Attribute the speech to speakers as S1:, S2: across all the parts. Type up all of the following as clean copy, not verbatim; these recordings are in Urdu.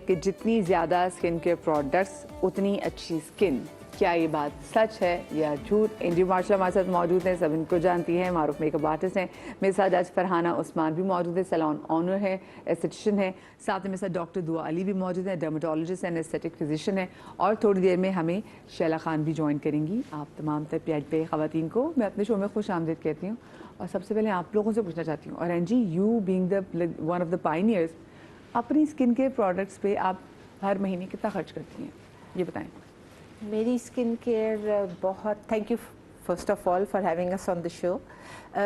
S1: کہ جتنی زیادہ اسکن کیئر پروڈکٹس اتنی اچھی اسکن. کیا یہ بات سچ ہے یا جھوٹ؟ انجو مارشل ہمارے ساتھ موجود ہیں, سب ان کو جانتی ہیں, معروف میک اپ آرٹسٹ ہیں. میرے ساتھ آج فرحانہ عثمان بھی موجود ہے, سیلون آنر ہے, ایستھیٹیشین ہے. ساتھ میں میرے ساتھ ڈاکٹر دعا علی بھی موجود ہیں, ڈرماٹولوجسٹ اینڈ ایستھیٹک فزیشین ہے. اور تھوڑی دیر میں ہمیں شیلا خان بھی جوائن کریں گی. آپ تمام تر پیج پہ خواتین کو میں اپنے شو میں خوش آمدید کہتی ہوں. اور سب سے پہلے آپ لوگوں سے پوچھنا چاہتی ہوں, اور Angie you being the one of the pioneers, اپنی اسکن کیئر پروڈکٹس پہ آپ ہر مہینے کتنا خرچ کرتی ہیں, یہ بتائیں.
S2: میری اسکن کیئر بہت, thank you first of all for having us on the show.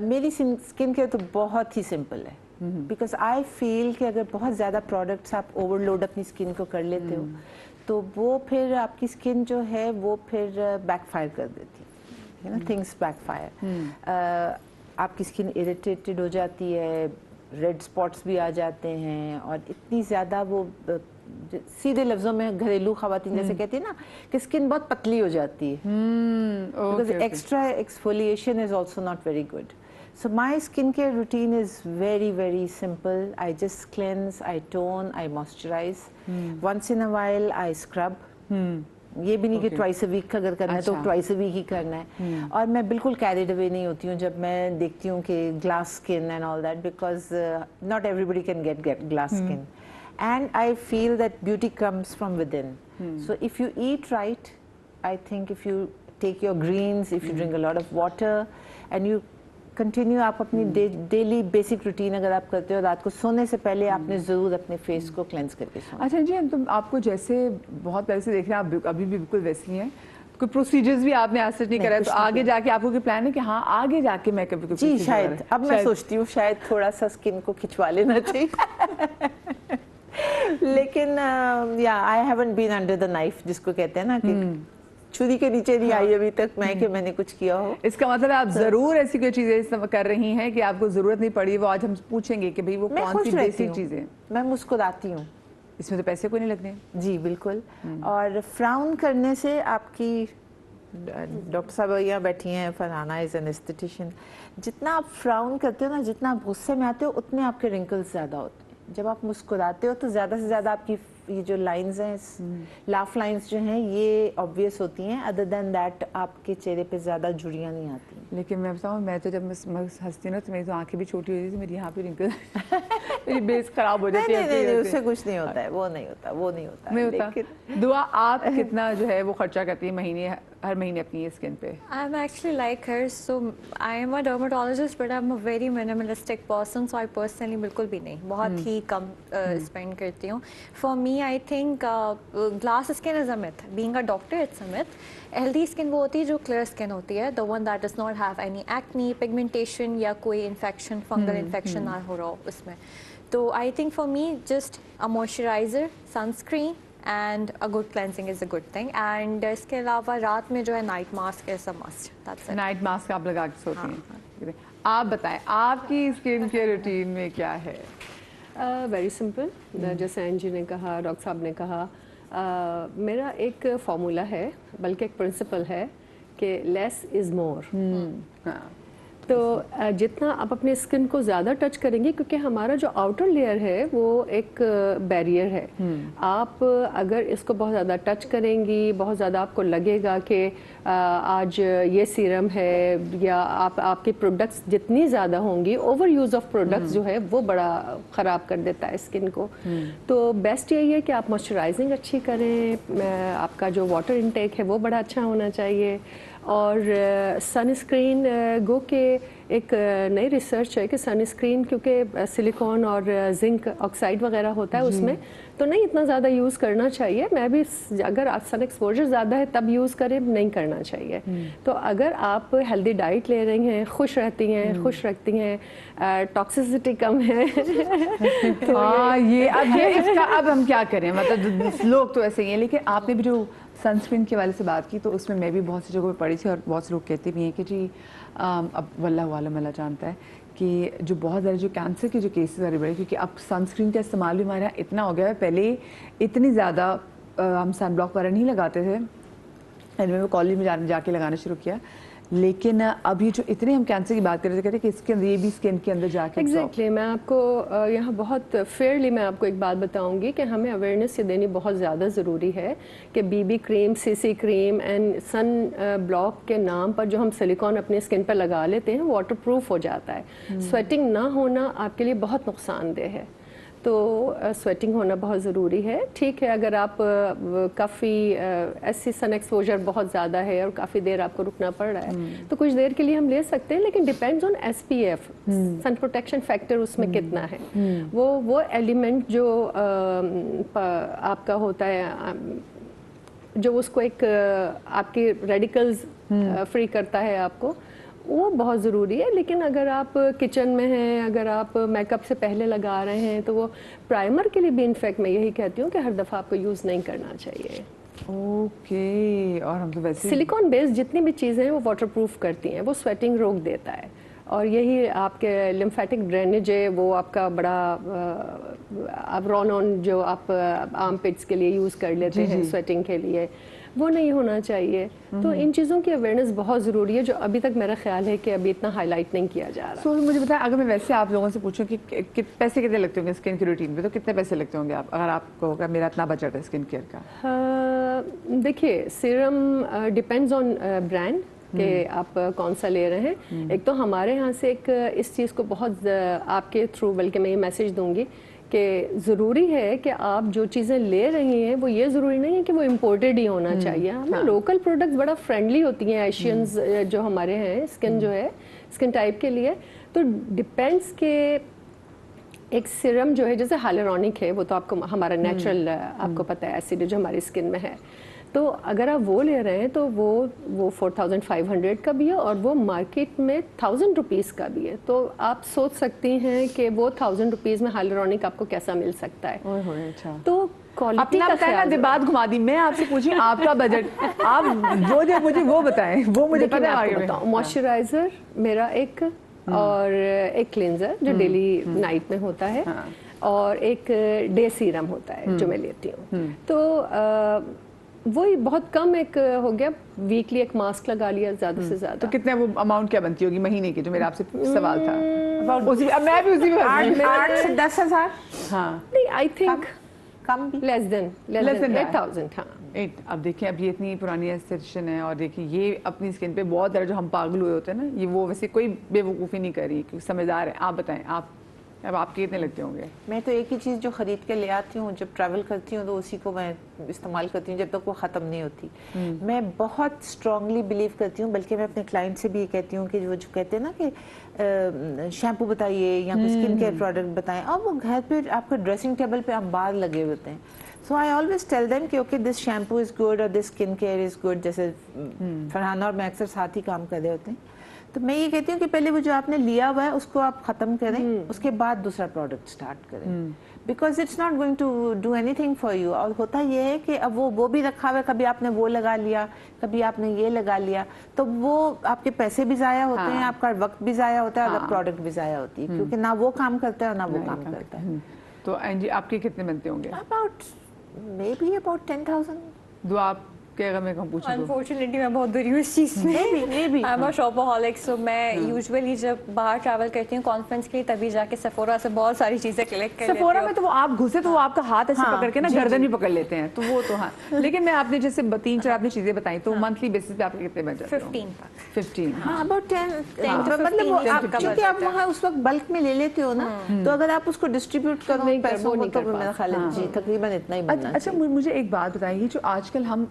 S2: میری اسکن کیئر تو بہت ہی سمپل ہے, بیکاز آئی فیل کہ اگر بہت زیادہ پروڈکٹس آپ اوور لوڈ اپنی اسکن کو کر لیتے ہو تو وہ پھر آپ کی اسکن جو ہے وہ پھر بیک فائر کر دیتی ہے, تھنگس بیک فائر. آپ کی اسکن اریٹیٹڈ ہو جاتی ہے, ریڈ اسپاٹس بھی آ جاتے ہیں, اور اتنی زیادہ وہ سیدھے لفظوں میں گھریلو خواتین جیسے کہتی ہیں نا کہ اسکن بہت پتلی ہو جاتی ہے, because extra exfoliation is also not very good. So my skincare routine is very, very simple. I just cleanse, I tone, I moisturize. Once in a while I scrub. یہ بھی نہیں کہ ٹوائس اے ویک اگر کرنا ہے تو ٹوائس اے ویک ہی کرنا ہے. اور میں بالکل کیریڈ اوے نہیں ہوتی ہوں جب میں دیکھتی ہوں کہ glass skin and all that, because not everybody can get glass skin. And I feel that beauty comes from within. So if you eat right, I think if you take your greens, if you drink a lot of water, and you continue آپ اپنی ڈیلی بیسک روٹین اگر آپ کرتے ہو, رات کو سونے سے پہلے آپ نے ضرور اپنے فیس کو کلینز کر کے سونا.
S1: اچھا جی, تم آپ کو جیسے بہت پہلے سے دیکھ رہے ہیں, آپ ابھی بھی بالکل ویسی ہیں, کوئی پروسیجرز بھی آپ نے آج تک نہیں کرا, تو آگے جا کے آپ کو کوئی پلان ہے کہ ہاں آگے جا کے میں کبھی
S2: جی شاید اب میں سوچتی ہوں شاید تھوڑا سا اسکن کو کھچوا لینا چاہیے, لیکن یا I haven't been under the knife جس کو کہتے ہیں نا کہ چھری کے نیچے نہیں آئی ابھی تک میں کہ میں نے کچھ کیا ہو.
S1: اس کا مطلب آپ ضرور ایسی کوئی چیزیں کر رہی ہیں کہ آپ کو ضرورت نہیں پڑی, وہ آج ہم پوچھیں گے کہ بھئی وہ کون سی بیسک چیزیں.
S2: میں مسکراتی ہوں,
S1: اس میں تو پیسے کوئی نہیں لگتے.
S2: جی بالکل. اور فراؤن کرنے سے آپ کی, ڈاکٹر صاحب یہاں بیٹھی ہیں, فرحانہ از این ایستھیٹیشین, جتنا آپ فراؤن کرتے ہو نا, جتنا آپ غصے میں آتے ہو اتنے آپ کے رنکلز زیادہ ہوتے ہیں. جب آپ مسکراتے ہو تو زیادہ سے زیادہ آپ کی یہ جو لائنز ہیں, لاف لائنز جو ہیں, یہ آبویس ہوتی ہیں. ادر دین دیٹ آپ کے چہرے پہ زیادہ جھریاں نہیں آتی.
S1: لیکن میں بتاؤں, میں تو جب ہنستی ہوں نا تو میری تو آنکھیں بھی چھوٹی ہو جاتی تھی, میری یہاں پہ رنکل, میری بیس خراب ہو جاتی ہے.
S2: نہیں, اس سے کچھ نہیں ہوتا ہے, وہ نہیں ہوتا.
S1: نہیں ہوتا. دعا, آپ کتنا جو ہے وہ خرچہ کرتی ہیں ہر مہینے اپنی اسکن پہ؟
S3: I'm actually like her, so I am a dermatologist, but I'm a very minimalistic person, so I personally بالکل بھی نہیں, بہت ہی کم spend کرتی ہوں. For me, I think glass skin is a myth. Being a doctor, it's a myth. Healthy skin وہ ہوتی ہے جو clear skin ہوتی ہے, the one that does not have any acne, pigmentation یا کوئی infection, fungal infection نہ ہو رہا ہو اس میں. تو I think for me, just a moisturizer, sunscreen, and a good cleansing is a good thing. And اس کے علاوہ رات میں جو ہے night mask is a must. That's it.
S1: Night mask آپ لگا کے سوتی ہیں. آپ بتائیں آپ کی اسکن کے روٹین میں کیا ہے؟
S4: ویری سمپل, جیسے انجی نے کہا, ڈاکٹر صاحب نے کہا, میرا ایک فارمولا ہے, بلکہ ایک پرنسپل ہے کہ لیس از مور. تو جتنا آپ اپنے اسکن کو زیادہ ٹچ کریں گے, کیونکہ ہمارا جو آؤٹر لیئر ہے وہ ایک بیریئر ہے, آپ اگر اس کو بہت زیادہ ٹچ کریں گی, بہت زیادہ آپ کو لگے گا کہ آج یہ سیرم ہے, یا آپ کے پروڈکٹس جتنی زیادہ ہوں گی, اوور یوز آف پروڈکٹس جو ہے وہ بڑا خراب کر دیتا ہے اسکن کو. تو بیسٹ یہی ہے کہ آپ موئسچرائزنگ اچھی کریں, آپ کا جو واٹر انٹیک ہے وہ بڑا اچھا ہونا چاہیے. اور سن اسکرین گو کہ ایک نئی ریسرچ ہے کہ سن اسکرین کیونکہ سلیکون اور زنک آکسائڈ وغیرہ ہوتا ہے اس میں, تو نہیں اتنا زیادہ یوز کرنا چاہیے. میں بھی اگر سن ایکسپوجر زیادہ ہے تب یوز کریں, نہیں کرنا چاہیے. تو اگر آپ ہیلدی ڈائٹ لے رہی ہیں, خوش رہتی ہیں, خوش رکھتی ہیں, ٹاکسیسٹی کم ہے,
S1: ہاں یہ اب ہم کیا کریں, مطلب لوگ تو ایسے ہی ہیں. لیکن آپ نے بھی جو سن اسکرین کے والے سے بات کی تو اس میں بھی بہت سی جگہوں پہ پڑھی تھی, اور بہت سے لوگ کہتے بھی ہیں کہ جی اب واللہ عالم اللہ جانتا ہے کہ جو بہت زیادہ جو کینسر کے جو کیسز آ رہے بڑے, کیونکہ اب سن اسکرین کا استعمال بھی ہمارے یہاں اتنا ہو گیا ہے. پہلے اتنی زیادہ ہم سن بلاک وغیرہ نہیں لگاتے تھے, میں کالج میں جا کے لگانا شروع کیا, لیکن اب یہ جو اتنے ہم کینسر کی بات کر رہے تھے کہتے ہیں کہ اس کے اندر یہ بھی اسکن کے اندر جا کے
S4: ایگزیکٹلی میں آپ کو یہاں بہت فیئرلی میں آپ کو ایک بات بتاؤں گی کہ ہمیں اویئرنیس یہ دینی بہت زیادہ ضروری ہے کہ B B cream, C C cream and sunblock کے نام پر جو ہم سلیکون اپنی اسکن پر لگا لیتے ہیں واٹر پروف ہو جاتا ہے. سویٹنگ نہ ہونا آپ کے لیے بہت نقصان دہ ہے, تو سویٹنگ ہونا بہت ضروری ہے. ٹھیک ہے اگر آپ کافی ایسی سن ایکسپوجر بہت زیادہ ہے اور کافی دیر آپ کو رکنا پڑ رہا ہے تو کچھ دیر کے لیے ہم لے سکتے ہیں, لیکن depends on S P F, sun protection factor اس میں کتنا ہے. وہ ایلیمنٹ جو آپ کا ہوتا ہے جو اس کو ایک آپ کے ریڈیکلز فری کرتا ہے آپ کو, وہ بہت ضروری ہے. لیکن اگر آپ کچن میں ہیں, اگر آپ میک اپ سے پہلے لگا رہے ہیں تو وہ پرائمر کے لیے بھی انفیکٹ میں یہی کہتی ہوں کہ ہر دفعہ آپ کو یوز نہیں کرنا چاہیے.
S1: اوکے. اور ہم تو ویسے
S4: سلیکون بیس جتنی بھی چیزیں ہیں وہ واٹر پروف کرتی ہیں, وہ سویٹنگ روک دیتا ہے, اور یہی آپ کے لمفیٹک ڈرینیج ہے وہ آپ کا بڑا آپ رون آن جو آپ آرم پٹس کے لیے یوز کر لیتے ہیں سویٹنگ کے لیے, وہ نہیں ہونا چاہیے. تو ان چیزوں کی اویئرنیس بہت ضروری ہے جو ابھی تک میرا خیال ہے کہ ابھی اتنا ہائی لائٹ نہیں کیا جا رہا.
S1: سو مجھے بتائیں, اگر میں ویسے آپ لوگوں سے پوچھوں کہ پیسے کتنے لگتے ہوں گے اسکن کی روٹین پہ, تو کتنے پیسے لگتے ہوں گے آپ اگر آپ کو ہوگا میرا اتنا بجٹ ہے اسکن کیئر کا؟
S4: دیکھیے سیرم ڈیپینڈز آن برانڈ کہ آپ کون سا لے رہے ہیں. ایک تو ہمارے یہاں سے ایک اس چیز کو بہت آپ کے تھرو بلکہ میں یہ میسج دوں گی کہ ضروری ہے کہ آپ جو چیزیں لے رہی ہیں وہ یہ ضروری نہیں ہے کہ وہ امپورٹڈ ہی ہونا چاہیے. ہمیں لوکل پروڈکٹس بڑا فرینڈلی ہوتی ہیں ایشینز جو ہمارے ہیں اسکن جو ہے اسکن ٹائپ کے لیے. تو ڈپینڈس کہ ایک سیرم جو ہے جیسے ہائلورونک ہے وہ تو آپ کو ہمارا نیچرل آپ کو پتہ ہے ایسڈ جو ہماری اسکن میں ہے, تو اگر آپ وہ لے رہے ہیں تو وہ 4500 کا بھی ہے اور وہ مارکیٹ میں 1000 روپیز کا بھی ہے. تو آپ سوچ سکتی ہیں کہ وہ 1000 روپیز میں ہائلورونک آپ کو کیسا مل سکتا ہے. تو کوالٹی
S1: اپنا
S4: کا
S1: بتائیں نا, بات گھما دی. میں آپ سے پوچھی آپ کا بجٹ, آپ وہ جو مجھے وہ بتائیں, وہ مجھے پتہ ہے. آگے بتاؤں
S4: موئسچرائزر میرا ایک, اور ایک کلینزر جو ڈیلی نائٹ میں ہوتا ہے, اور ایک ڈے سیرم ہوتا ہے جو میں لیتی ہوں. تو وہی بہت کم ایک ہو گیا, ویکلی ایک ماسک لگا لیا زیادہ سے زیادہ.
S1: تو کتنے وہ اماؤنٹ کیا بنتی ہوگی مہینے کی, جو میرا آپ سے سوال تھا؟ میں بھی اسی میں
S2: 8 سے 10 ہزار.
S1: ہاں
S4: نہیں, آئی تھنک
S2: کم بھی
S4: لیس دین 8000. ہاں
S1: اب دیکھیں اب یہ اتنی پرانی ایسٹیشن ہے, اور دیکھیں یہ اپنی اسکن پہ بہت زیادہ جو ہم پاگل ہوئے ہوتے ہیں نا, یہ وہ ویسے کوئی بے وقوفی نہیں کر رہی کیونکہ سمجھدار ہے. آپ بتائیں آپ کے کتنے لگتے ہوں گے؟
S2: میں تو ایک ہی چیز جو خرید کے لے آتی ہوں جب ٹریول کرتی ہوں تو اسی کو میں استعمال کرتی ہوں جب تک وہ ختم نہیں ہوتی. میں بہت اسٹرانگلی بلیو کرتی ہوں, بلکہ میں اپنے کلائنٹ سے بھی یہ کہتی ہوں کہ وہ جو کہتے ہیں نا کہ شیمپو بتائیے یا کوئی اسکن کیئر پروڈکٹ بتائیں, اور وہ گھر پہ آپ کے ڈریسنگ ٹیبل پہ انبار لگے ہوتے ہیں. سو آئی آلویز ٹیل دیم کہ okay this shampoo is good اور دس اسکن کیئر از گڈ. جیسے فرحانہ اور میں اکثر ساتھ ہی کام کر رہے ہوتے ہیں, تو میں یہ کہتی ہوں کہ پہلے وہ جو آپ نے لیا ہوا ہے اس کو آپ ختم کریں, اس کے بعد دوسرا پروڈکٹ سٹارٹ کریں, because it's not going to do anything for you. اور ہوتا یہ ہے کہ اب وہ بھی رکھا ہوا ہے, کبھی آپ نے وہ لگا لیا, کبھی آپ نے یہ لگا لیا, تو وہ آپ کے پیسے بھی ضائع ہوتے ہیں, آپ کا وقت بھی ضائع ہوتا ہے, اور پروڈکٹ بھی ضائع ہوتی ہے, کیونکہ نہ وہ کام کرتا ہے اور نہ وہ کام کرتا ہے.
S1: تو اینجی آپ کے کتنے بنتے ہوں گے؟
S2: About maybe about 10,000.
S1: دو آپ کے اگر میں کہوں پوچھوں
S3: انفارچونیٹلی میں بہت بری ہوں اس چیز میں. آئی ایم اے شاپaholic, سو میں یوزولی جب باہر ٹریول کرتی ہوں کانفرنس کے لیے تبھی جا کے سیفورا سے بہت ساری چیزیں کلیکٹ کر لیتی ہوں.
S1: سیفورا میں تو وہ آپ گھسے تو وہ آپ کا ہاتھ ایسے پکڑ کے نا گردن بھی پکڑ لیتے ہیں, تو وہ تو ہاں. لیکن میں آپ نے جیسے 3-4 آپ نے چیزیں بتائیں, تو منتھلی بیسس پہ آپ کے کتنے بن جاتے ہیں؟ 15.
S2: ہاں اباؤٹ 10 مطلب کیونکہ آپ وہاں اس وقت بلک میں لے لیتے ہو نا, تو اگر آپ اس کو ڈسٹریبیوٹ کرو پیسوں کو, تو میرا خیال ہے جی تقریباً اتنا ہی بننا.
S1: اچھا مجھے ایک بات بتائیے, جو آج کل ہم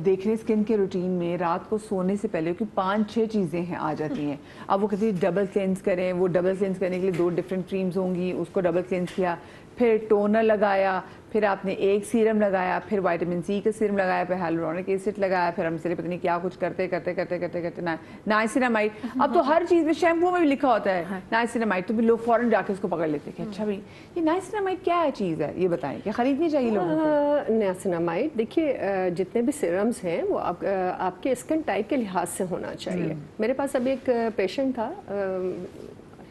S1: دیکھ رہے ہیں اسکن کے روٹین میں, رات کو سونے سے پہلے کہ 5-6 چیزیں ہیں آ جاتی ہیں. اب وہ کہتے ہیں ڈبل کلینز کریں, وہ ڈبل کلینز کرنے کے لیے 2 ڈفرینٹ کریمز ہوں گی, اس کو ڈبل کلینز کیا, پھر ٹونر لگایا, پھر آپ نے ایک سیرم لگایا, پھر وائٹامن سی کا سیرم لگایا, پھر ہیلورونک ایسڈ لگایا, پھر ہم سے پتہ نہیں کیا کچھ کرتے نائسینامائڈ. اب تو ہر چیز میں شیمپو میں بھی لکھا ہوتا ہے نائسینامائڈ, تو بھی لوگ فوراً جا کے اس کو پکڑ لیتے ہیں کہ اچھا بھائی یہ نائسینامائڈ کیا ہے چیز ہے, یہ بتائیں کہ خریدنی چاہیے لوگوں کو؟
S4: نائسینامائڈ دیکھیے جتنے بھی سیرمز ہیں وہ آپ کے اسکن ٹائپ کے لحاظ سے ہونا چاہیے. میرے پاس ابھی ایک پیشنٹ تھا,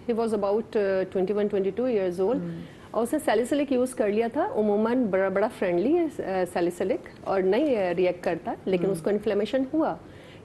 S4: he was about 21-22 years old, اور اس نے سیلیسلک یوز کر لیا تھا. عموماً بڑا فرینڈلی ہے سیلیسلک اور نہیں ریئیکٹ کرتا, لیکن اس کو انفلیمیشن ہوا.